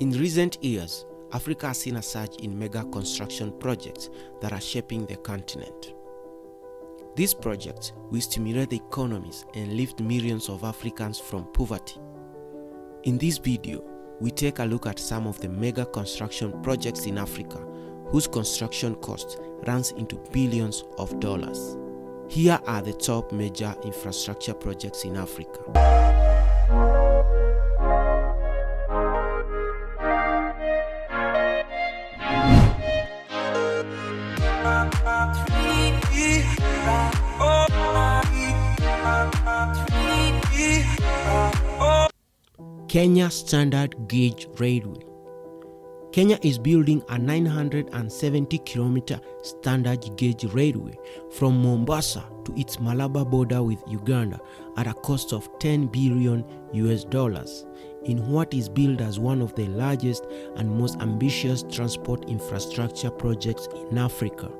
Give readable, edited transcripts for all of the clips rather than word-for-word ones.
In recent years, Africa has seen a surge in mega construction projects that are shaping the continent. These projects will stimulate the economies and lift millions of Africans from poverty. In this video, we take a look at some of the mega construction projects in Africa whose construction cost runs into billions of dollars. Here are the top major infrastructure projects in Africa. Kenya Standard Gauge Railway. Kenya is building a 970-kilometer standard gauge railway from Mombasa to its Malaba border with Uganda at a cost of $10 billion in what is billed as one of the largest and most ambitious transport infrastructure projects in Africa.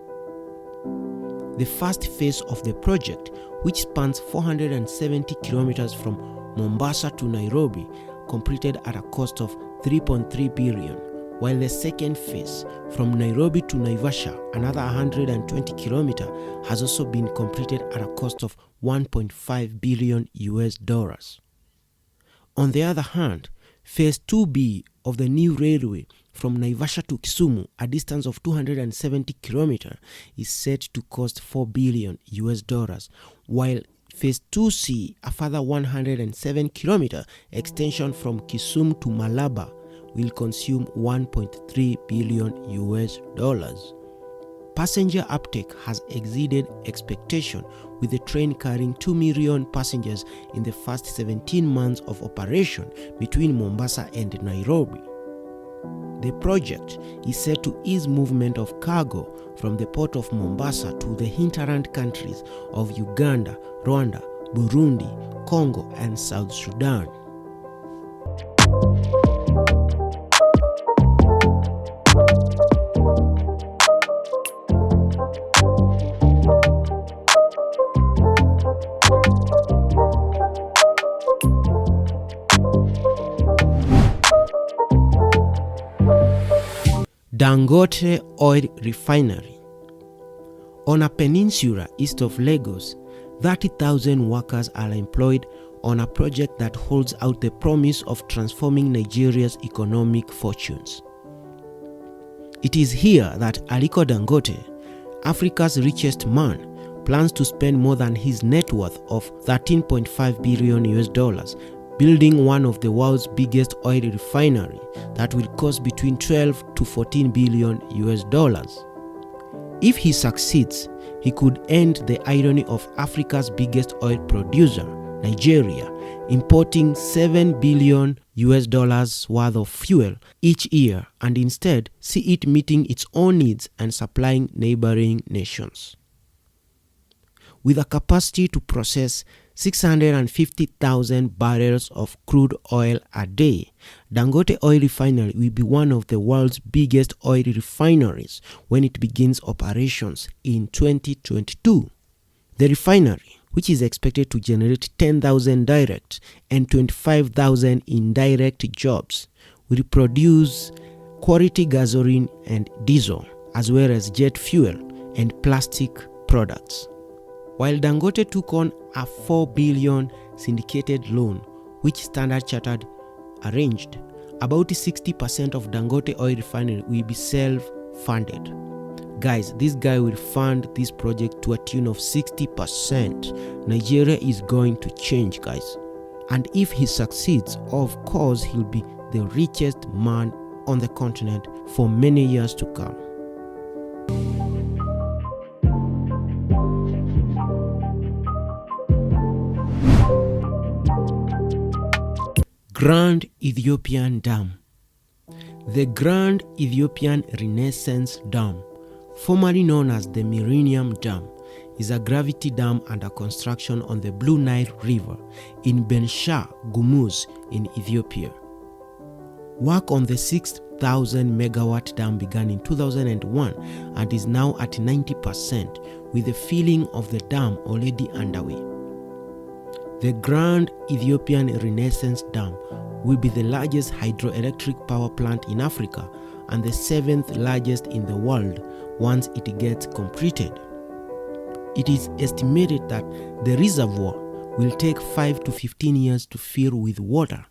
The first phase of the project, which spans 470 kilometers from Mombasa to Nairobi, completed at a cost of $3.3 billion, while the second phase from Nairobi to Naivasha, another 120 kilometers, has also been completed at a cost of $1.5 billion. On the other hand, phase 2B of the new railway from Naivasha to Kisumu, a distance of 270 kilometers, is set to cost $4 billion, while phase 2C, a further 107 kilometer extension from Kisumu to Malaba, will consume $1.3 billion. Passenger uptake has exceeded expectation, with the train carrying 2 million passengers in the first 17 months of operation between Mombasa and Nairobi. The project is set to ease movement of cargo from the port of Mombasa to the hinterland countries of Uganda, Rwanda, Burundi, Congo, and South Sudan. Dangote Oil Refinery. On a peninsula east of Lagos, 30,000 workers are employed on a project that holds out the promise of transforming Nigeria's economic fortunes. It is here that Aliko Dangote, Africa's richest man, plans to spend more than his net worth of $13.5 billion building one of the world's biggest oil refinery that will cost between $12 to $14 billion. If he succeeds, he could end the irony of Africa's biggest oil producer, Nigeria, importing $7 billion worth of fuel each year, and instead see it meeting its own needs and supplying neighboring nations. With a capacity to process 650,000 barrels of crude oil a day, Dangote Oil Refinery will be one of the world's biggest oil refineries when it begins operations in 2022. The refinery, which is expected to generate 10,000 direct and 25,000 indirect jobs, will produce quality gasoline and diesel, as well as jet fuel and plastic products. While Dangote took on a $4 billion syndicated loan, which Standard Chartered arranged, about 60% of Dangote Oil Refinery will be self-funded. Guys, this guy will fund this project to a tune of 60%. Nigeria is going to change, guys. And if he succeeds, of course, he'll be the richest man on the continent for many years to come. Grand Ethiopian Dam. The Grand Ethiopian Renaissance Dam, formerly known as the Millennium Dam, is a gravity dam under construction on the Blue Nile River in Benshar Gumuz in Ethiopia. Work on the 6,000 megawatt dam began in 2001 and is now at 90%, with the filling of the dam already underway. The Grand Ethiopian Renaissance Dam will be the largest hydroelectric power plant in Africa and the 7th largest in the world once it gets completed. It is estimated that the reservoir will take 5 to 15 years to fill with water.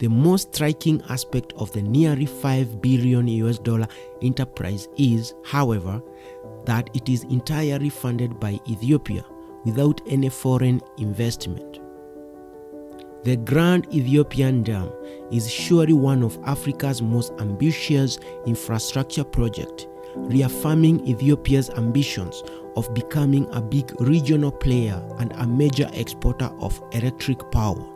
The most striking aspect of the nearly $5 billion enterprise is, however, that it is entirely funded by Ethiopia without any foreign investment. The Grand Ethiopian Dam is surely one of Africa's most ambitious infrastructure projects, reaffirming Ethiopia's ambitions of becoming a big regional player and a major exporter of electric power.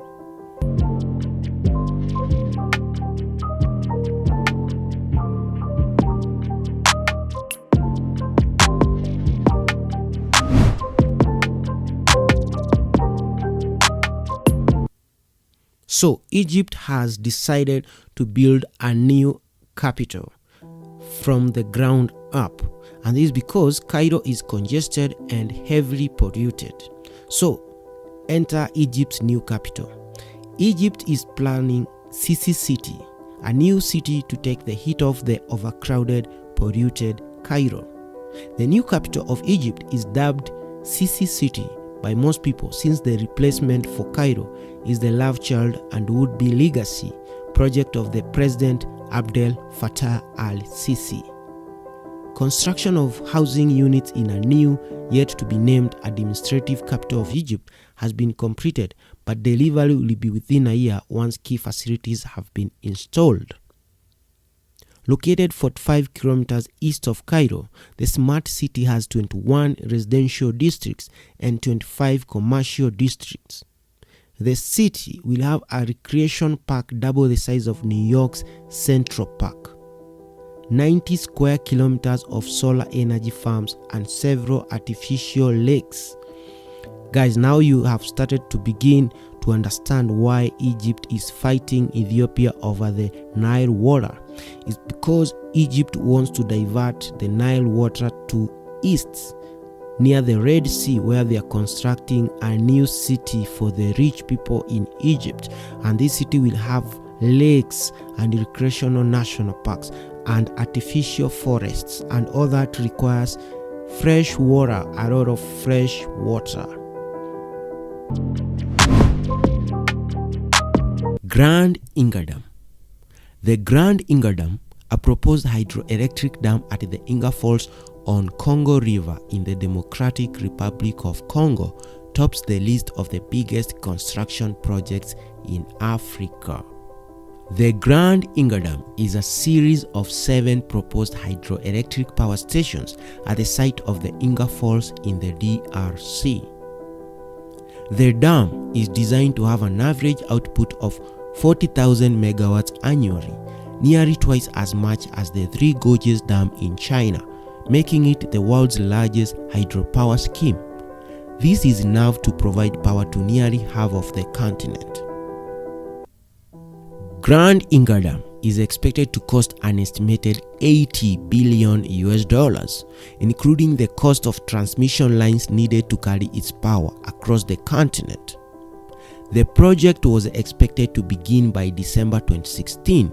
So Egypt has decided to build a new capital from the ground up, and this is because Cairo is congested and heavily polluted. So enter Egypt's new capital. Egypt is planning Sisi City, a new city to take the heat off the overcrowded, polluted Cairo. The new capital of Egypt is dubbed Sisi City by most people since the replacement for Cairo is the love child and would-be legacy project of the President Abdel Fattah al-Sisi. Construction of housing units in a new, yet-to-be-named administrative capital of Egypt has been completed, but delivery will be within a year once key facilities have been installed. Located 45 kilometers east of Cairo, the smart city has 21 residential districts and 25 commercial districts. The city will have a recreation park double the size of New York's Central Park, 90 square kilometers of solar energy farms, and several artificial lakes. Guys, now you have started to begin to understand why Egypt is fighting Ethiopia over the Nile water. It's because Egypt wants to divert the Nile water to east near the Red Sea, where they are constructing a new city for the rich people in Egypt, and this city will have lakes and recreational national parks and artificial forests, and all that requires fresh water, a lot of fresh water. Grand Inga Dam. The Grand Inga Dam, a proposed hydroelectric dam at the Inga Falls on Congo River in the Democratic Republic of Congo, tops the list of the biggest construction projects in Africa. The Grand Inga Dam is a series of 7 proposed hydroelectric power stations at the site of the Inga Falls in the DRC. The dam is designed to have an average output of 40,000 megawatts annually, nearly twice as much as the Three Gorges Dam in China, making it the world's largest hydropower scheme. This is enough to provide power to nearly half of the continent. Grand Inga Dam is expected to cost an estimated $80 billion, including the cost of transmission lines needed to carry its power across the continent. The project was expected to begin by December 2016.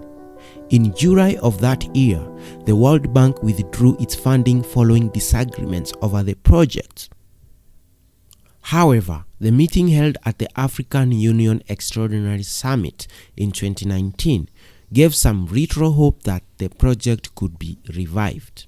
In July of that year, the World Bank withdrew its funding following disagreements over the project. However, the meeting held at the African Union Extraordinary Summit in 2019 gave some retro hope that the project could be revived.